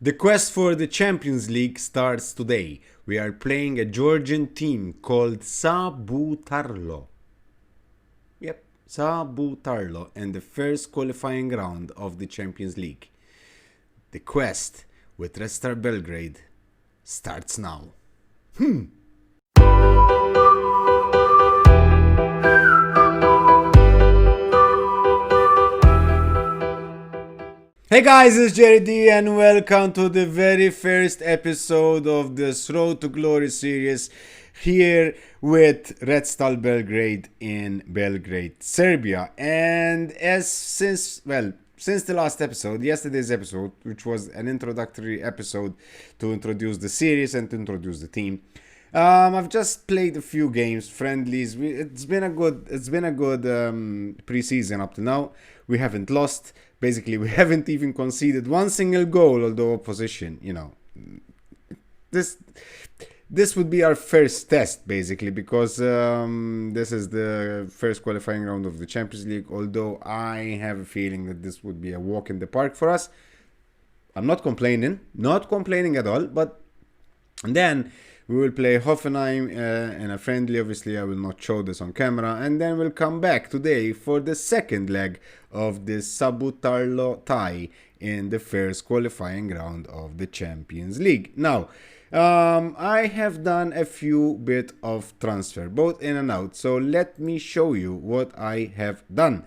The quest for the Champions League starts today. We are playing a Georgian team called Sabutarlo. Yep, Sabutarlo in the first qualifying round of the Champions League. The quest with Red Star Belgrade starts now. Hey guys, it's Gerrydee and welcome to the very first episode of this Road to Glory series here with Red Star Belgrade in Belgrade, Serbia. And since the last episode, yesterday's episode, which was an introductory episode to introduce the series and to introduce the team, I've just played a few games, friendlies. It's been a good preseason up to now. We haven't lost. Basically, we haven't even conceded one single goal, although opposition, this would be our first test, basically, because this is the first qualifying round of the Champions League, although I have a feeling that this would be a walk in the park for us. I'm not complaining at all, but then we will play Hoffenheim in a friendly. Obviously, I will not show this on camera. And then we'll come back today for the second leg of this Sabutarlo tie in the first qualifying round of the Champions League. Now, I have done a few bit of transfer, both in and out. So let me show you what I have done.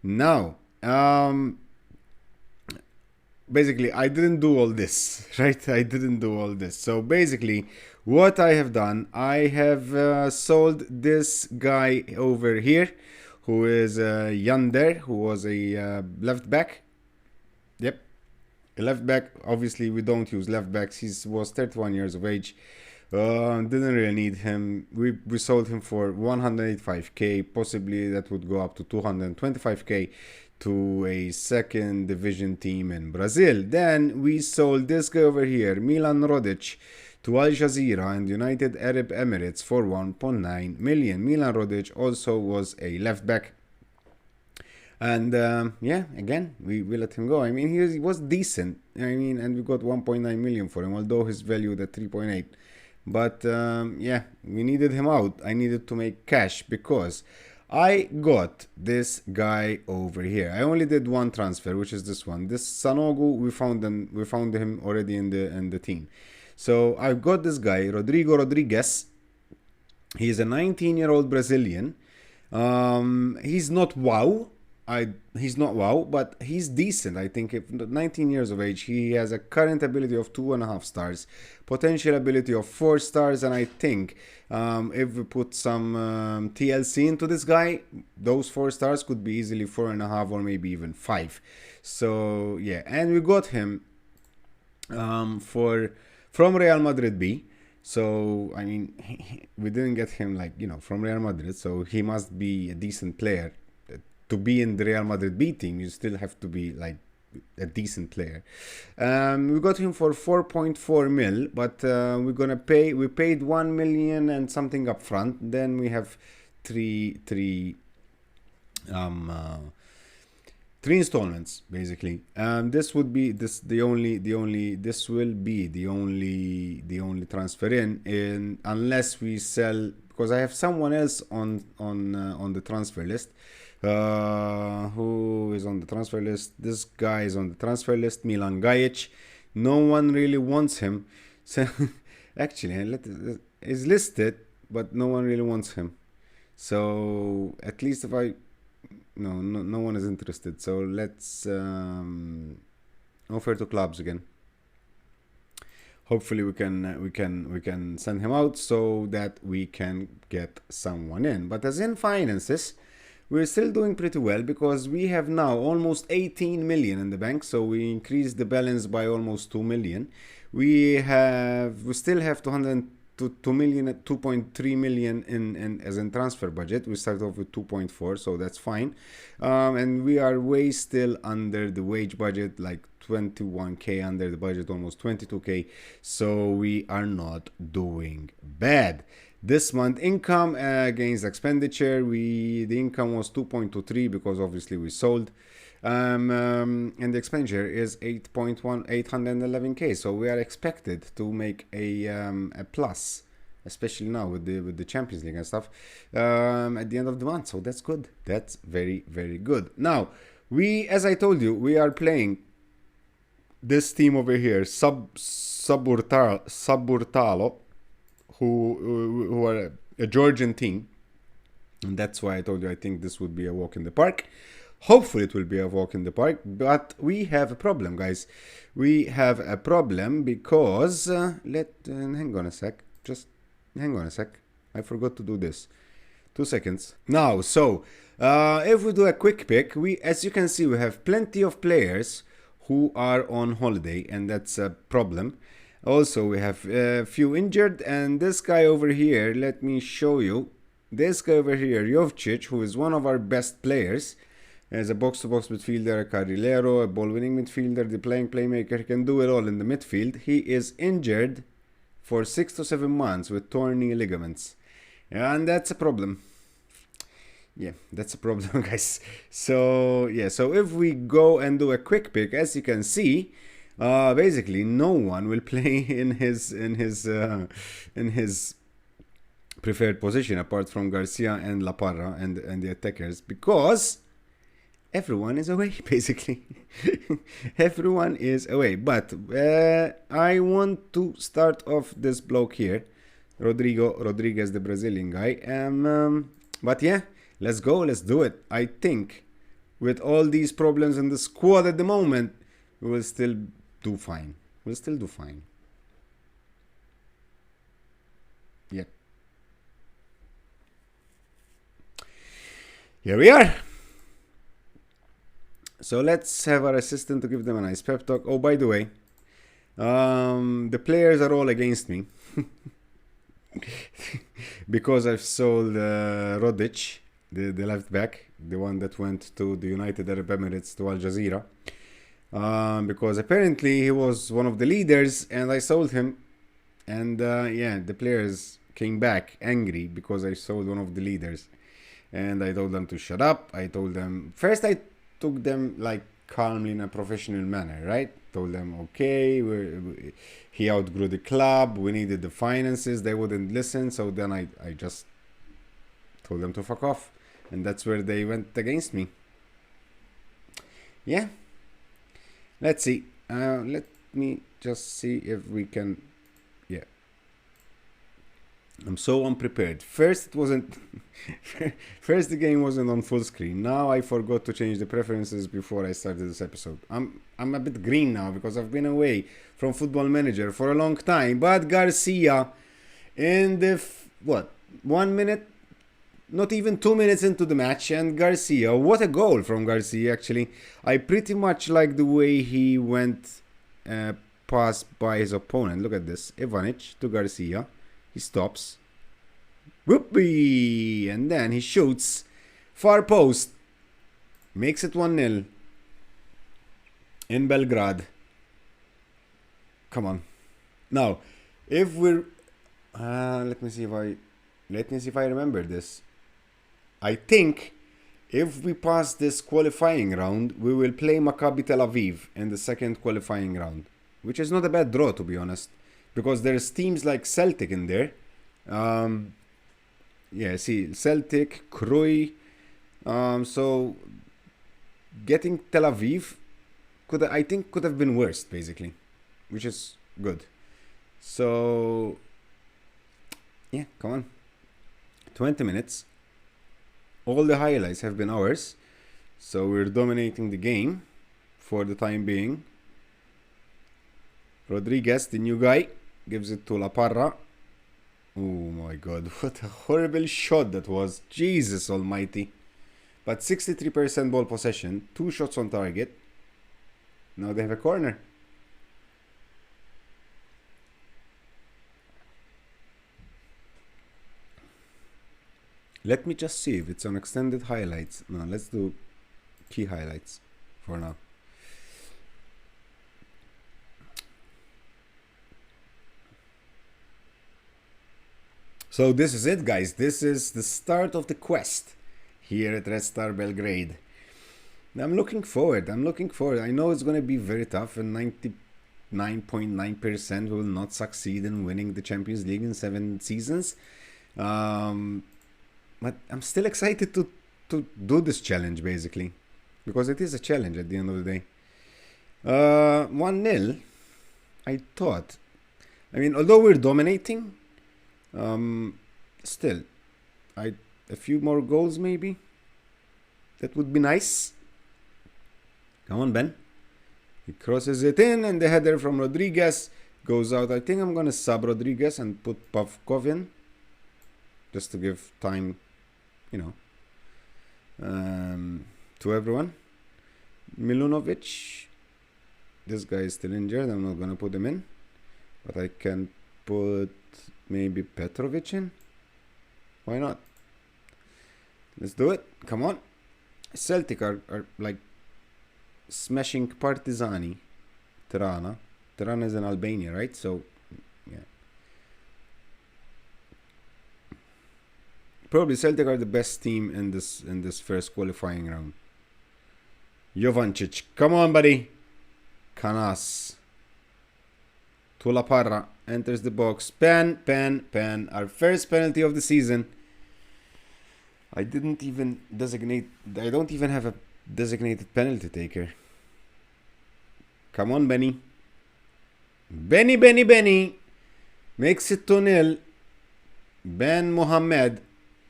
Now, basically, I didn't do all this, right? I didn't do all this. So basically, what I have done, I have sold this guy over here, who is Yander, who was a left back. Yep, a left back. Obviously, we don't use left backs. He was 31 years of age. Didn't really need him. We sold him for 185k. Possibly that would go up to 225k to a second division team in Brazil. Then we sold this guy over here, Milan Rodic, to Al Jazeera and United Arab Emirates for 1.9 million. Milan Rodic also was a left back. And again, we let him go. I mean, he was decent. And we got 1.9 million for him, although he's valued at 3.8. But we needed him out. I needed to make cash because I got this guy over here. I only did one transfer, which is this one. This Sanogo, we found him already in the team. So I've got this guy, Rodrigo Rodriguez. He's a 19-year-old Brazilian. He's not wow. He's not wow, but he's decent. I think 19 years of age. He has a current ability of 2.5 stars, potential ability of 4 stars, and I think if we put some TLC into this guy, those 4 stars could be easily 4.5 or maybe even 5. So yeah, and we got him from Real Madrid B. So I mean, we didn't get him from Real Madrid, so he must be a decent player. To be in the Real Madrid B team, you still have to be like a decent player. We got him for 4.4 mil, but we paid 1 million and something up front. Then we have three installments basically. This will be the only transfer in unless we sell, because I have someone else on the transfer list. Who is on the transfer list? This guy is on the transfer list, Milan Gajic. No one really wants him. So actually, he's listed, but no one really wants him. So at least if no one is interested. So let's offer to clubs again. Hopefully we can send him out so that we can get someone in. But as in finances, we're still doing pretty well because we have now almost 18 million in the bank. So we increased the balance by almost 2 million. We still have 2.3 million in transfer budget. We started off with 2.4, so that's fine. And we are way still under the wage budget, like 21k under the budget, almost 22k. So we are not doing bad. This month income against expenditure, the income was 2.23 because obviously we sold. And the expenditure is 811k. So we are expected to make a plus, especially now with the Champions League and stuff, at the end of the month. So that's good. That's very, very good. Now, as I told you, we are playing this team over here, Saburtalo, who are a Georgian team. And that's why I told you I think this would be a walk in the park. Hopefully it will be a walk in the park, but we have a problem, guys. We have a problem because hang on a sec. Just hang on a sec. I forgot to do this. 2 seconds. Now, so if we do a quick pick, as you can see, we have plenty of players who are on holiday, and that's a problem. Also, we have a few injured, and this guy over here, let me show you. This guy over here, Jovcic, who is one of our best players, as a box-to-box midfielder, a carrilero, a ball-winning midfielder, the playing playmaker, he can do it all in the midfield. He is injured for 6 to 7 months with torn knee ligaments, and that's a problem. Yeah, that's a problem, guys. So yeah, so if we go and do a quick pick, as you can see, basically no one will play in his preferred position apart from Garcia and La Parra and the attackers, because everyone is away, basically. Everyone is away. But I want to start off this bloke here, Rodriguez, the Brazilian guy. But yeah, let's go, let's do it. I think with all these problems in the squad at the moment, we will still do fine. We'll still do fine. Yep. Here we are. So let's have our assistant to give them a nice pep talk. Oh, by the way, the players are all against me because I've sold Rodic, the left back, the one that went to the United Arab Emirates, to Al Jazeera, because apparently he was one of the leaders and I sold him. And yeah, the players came back angry because I sold one of the leaders. And I told them to shut up. I told them, first I took them like calmly in a professional manner, right? Told them, okay, he outgrew the club, we needed the finances, they wouldn't listen, so then I just told them to fuck off. And that's where they went against me. Yeah. Let's see. Let me just see if we can... Yeah. I'm so unprepared. First, it wasn't... First, the game wasn't on full screen. Now I forgot to change the preferences before I started this episode. I'm a bit green now because I've been away from Football Manager for a long time. But Garcia, in the... 1 minute? Not even 2 minutes into the match, and Garcia, what a goal from Garcia, actually. I pretty much like the way he went past by his opponent. Look at this. Ivanic to Garcia. He stops. Whoopee! And then he shoots. Far post. Makes it 1-0. In Belgrade. Come on. Now, if we're... let me see if I remember this. I think if we pass this qualifying round, we will play Maccabi Tel Aviv in the second qualifying round, which is not a bad draw, to be honest, because there's teams like Celtic in there. Yeah, see, Celtic, Cruyff. So getting Tel Aviv could have been worse, basically, which is good. So yeah, come on. 20 minutes. All the highlights have been ours. So we're dominating the game for the time being. Rodriguez, the new guy, gives it to La Parra. Oh my god, what a horrible shot that was. Jesus almighty. But 63% ball possession, 2 shots on target. Now they have a corner. Let me just see if it's on extended highlights. No, let's do key highlights for now. So this is it, guys. This is the start of the quest here at Red Star Belgrade. I'm looking forward. I know it's going to be very tough, and 99.9% will not succeed in winning the Champions League in 7 seasons. But I'm still excited to do this challenge, basically, because it is a challenge at the end of the day. 1-0, I thought. I mean, although we're dominating, still, a few more goals maybe. That would be nice. Come on, Ben. He crosses it in, and the header from Rodriguez goes out. I think I'm going to sub Rodriguez and put Pavkov in, just to give time, to everyone. Milunovic. This guy is still injured. I'm not going to put him in. But I can put maybe Petrovic in. Why not? Let's do it. Come on. Celtic are like smashing Partizani. Tirana. Tirana is in Albania, right? So, yeah. Probably Celtic are the best team in this first qualifying round. Jovancic. Come on, buddy. Canas. To La Parra. Enters the box. Pen. Our first penalty of the season. I don't even have a designated penalty taker. Come on, Benny. Benny. Makes it 2-0. Ben Mohammed.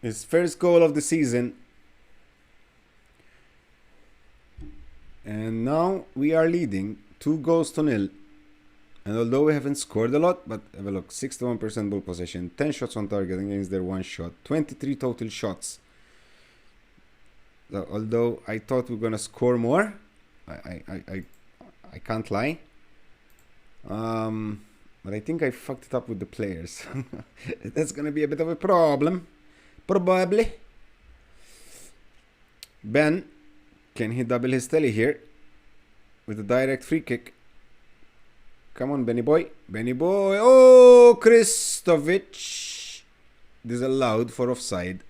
His first goal of the season. And now we are leading 2-0. And although we haven't scored a lot, but have a look, 61% ball possession, 10 shots on target against their 1 shot, 23 total shots. So, although I thought we were gonna score more, I can't lie. But I think I fucked it up with the players. That's gonna be a bit of a problem, probably. Ben, can he double his tally here with a direct free kick? Come on, Benny boy. Oh, Kristovic. Disallowed for offside.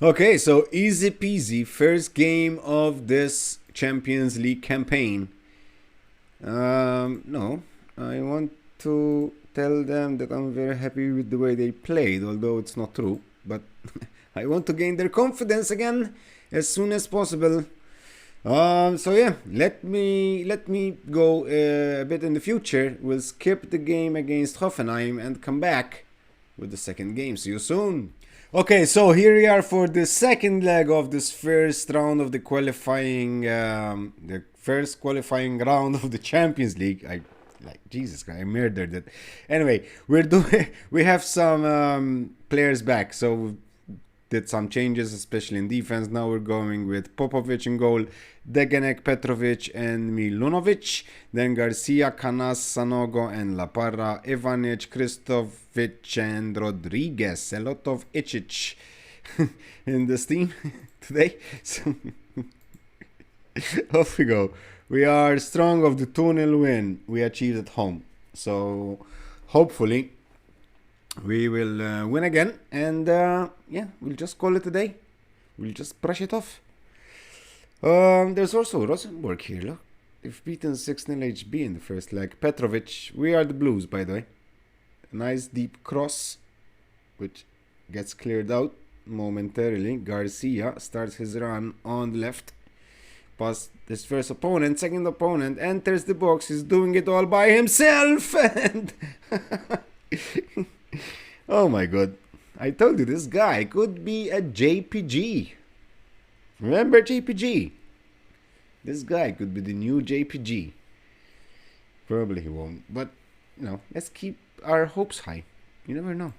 Okay, so easy peasy. First game of this Champions League campaign. No, I want to tell them that I'm very happy with the way they played, although it's not true. But I want to gain their confidence again as soon as possible. So yeah, let me go a bit in the future. We'll skip the game against Hoffenheim and come back with the second game. See you soon. Okay, so here we are for the second leg of this first round of the qualifying, first qualifying round of the Champions League. Jesus Christ, I murdered it. Anyway, we have some players back, so did some changes, especially in defense. Now we're going with Popovic in goal, Degenek, Petrovic, and Milunovic. Then Garcia, Canas, Sanogo, and La Parra, Ivanic, Kristovic, and Rodriguez. A lot of Ičić in this team today. So off we go. We are strong of the 2-0 win we achieved at home. So hopefully we will win again, and yeah, we'll just call it a day. We'll just brush it off. There's also Rosenborg here, look. They've beaten 6-0 HB in the first leg. Petrovic, we are the Blues, by the way. A nice deep cross, which gets cleared out momentarily. Garcia starts his run on the left. Past his first opponent, second opponent, enters the box. He's doing it all by himself. And oh my god. I told you this guy could be a JPG. Remember JPG? This guy could be the new JPG. Probably he won't. But, let's keep our hopes high. You never know.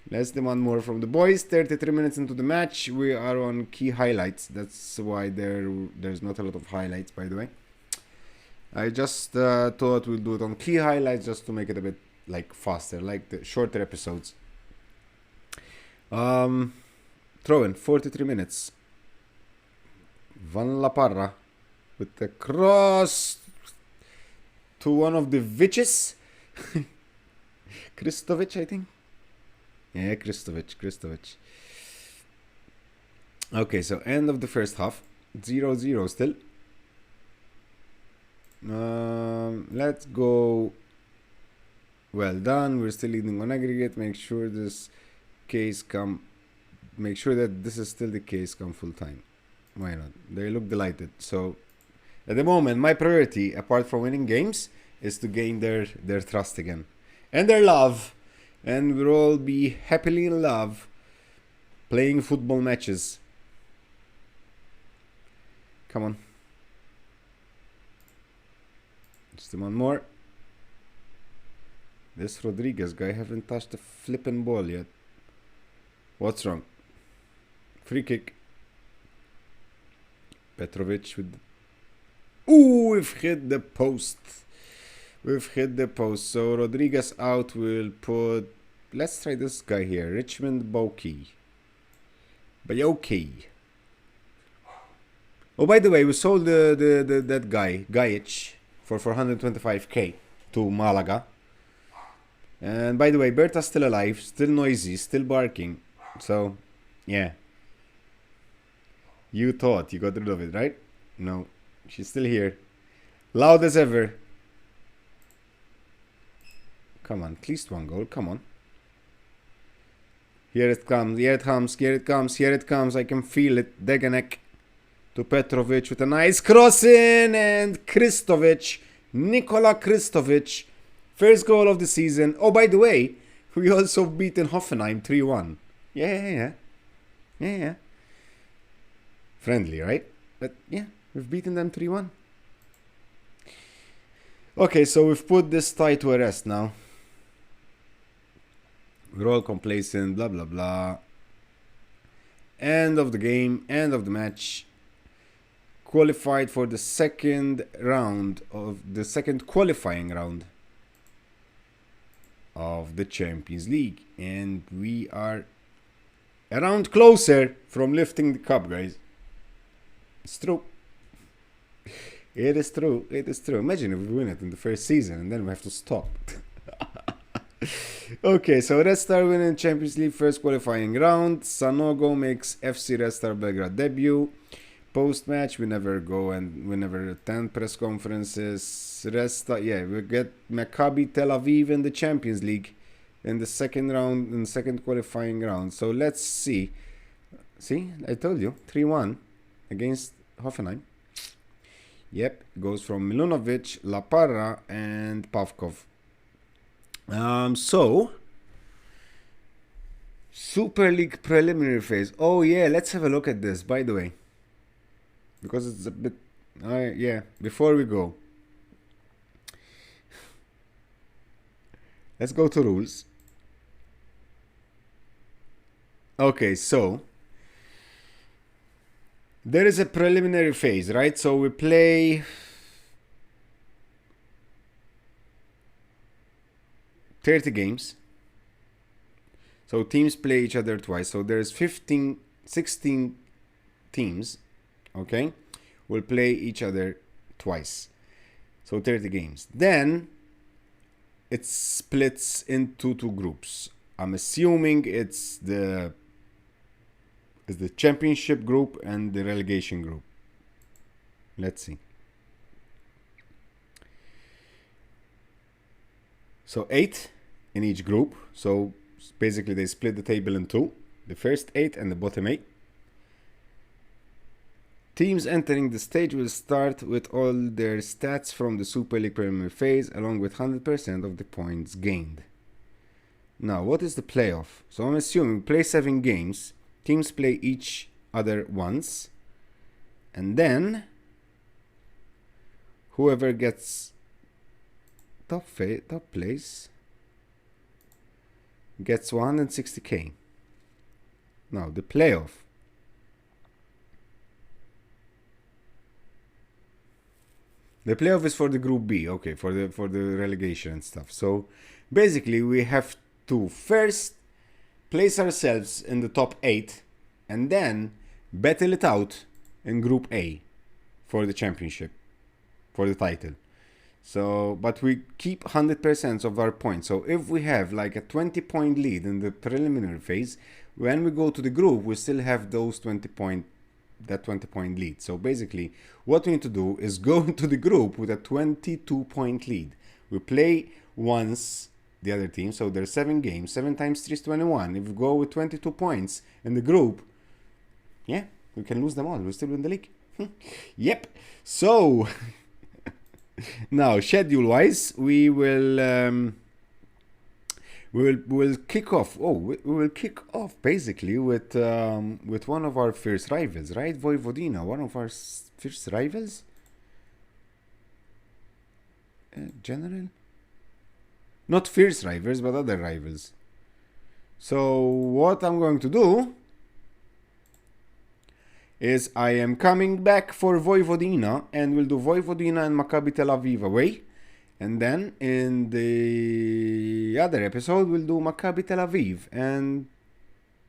Less than one more from the boys. 33 minutes into the match. We are on key highlights. That's why there's not a lot of highlights, by the way. I just thought we'll do it on key highlights just to make it a bit faster, like the shorter episodes. Throw in 43 minutes. Van La Parra with the cross to one of the Viches. Kristovic, I think. Yeah, Kristovic. Okay, so end of the first half. 0-0 still. Let's go. Well done. We're still leading on aggregate. Make sure this case come. Make sure that this is still the case come full time. Why not? They look delighted. So at the moment, my priority, apart from winning games, is to gain their trust again and their love, and we'll all be happily in love playing football matches. Come on. Just one more. This Rodriguez guy haven't touched the flippin' ball yet. What's wrong? Free kick. Petrovic with the... Ooh, we've hit the post. So Rodriguez out. Will put... Let's try this guy here. Richmond Boki. Oh, by the way, we sold that guy, Gajic, for 425k to Malaga. And by the way, Berta's still alive, still noisy, still barking. So, yeah. You thought you got rid of it, right? No, she's still here. Loud as ever. Come on, at least one goal, come on. Here it comes. I can feel it. Deganek to Petrovic with a nice crossing, and Kristovic, Nikola Kristovic, first goal of the season. Oh, by the way, we also beaten Hoffenheim 3-1. Yeah. Friendly, right? But yeah, we've beaten them 3-1. Okay, so we've put this tie to a rest now. We're all complacent, blah blah blah. End of the game, end of the match. Qualified for the second qualifying round of the Champions League, and we are a round closer from lifting the cup, guys. It's true. It is true. Imagine if we win it in the first season and then we have to stop. Okay, so Red Star winning Champions League first qualifying round. Sanogo makes FC Red Star Belgrade debut. Post-match, we never go and we never attend press conferences. Red Star, yeah, we get Maccabi Tel Aviv in the Champions League in the second round, in the second qualifying round. So let's see. See, I told you, 3-1 against Hoffenheim. Yep, goes from Milunovic, La Parra, and Pavkov. So Super League preliminary phase. Oh yeah, let's have a look at this, by the way, because it's a bit yeah, before we go, let's go to rules. Okay, so there is a preliminary phase, right? So we play 30 games. So teams play each other twice. So there's 16 teams, okay? Will play each other twice. So 30 games. Then it splits into two groups. I'm assuming it's the championship group and the relegation group. Let's see. So 8 in each group. So basically they split the table in two. The first 8 and the bottom 8. Teams entering the stage will start with all their stats from the Super League preliminary phase, along with 100% of the points gained. Now, what is the playoff? So I'm assuming play 7 games. Teams play each other once. And then whoever gets top place gets 160k. Now the playoff. The playoff is for the group B, okay, for the relegation and stuff. So basically we have to first place ourselves in the top 8 and then battle it out in group A for the championship, for the title. So, but we keep 100% of our points. So if we have like a 20-point lead in the preliminary phase, when we go to the group, we still have those 20-point lead. So basically, what we need to do is go into the group with a 22-point lead. We play once the other team, so there's 7 games. 7 times 3 is 21. If we go with 22 points in the group, yeah, we can lose them all. We still win the league. Yep. So now, schedule-wise, we will kick off. Oh, we will kick off basically with one of our fierce rivals, right? Vojvodina, one of our fierce rivals. General, not fierce rivals, but other rivals. So what I'm going to do is I am coming back for Vojvodina, and we'll do Vojvodina and Maccabi Tel Aviv away. And then in the other episode, we'll do Maccabi Tel Aviv and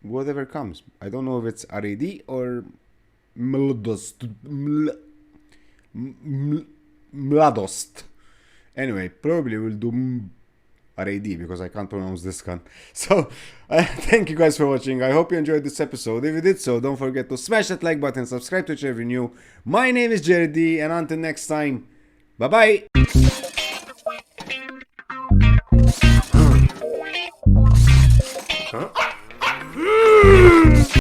whatever comes. I don't know if it's Gerrydee or Mladost. Anyway, probably we'll do Gerrydee because I can't pronounce this one. So, thank you guys for watching. I hope you enjoyed this episode. If you did so, don't forget to smash that like button, subscribe to the channel if you're new. My name is Gerrydee, and until next time, bye-bye.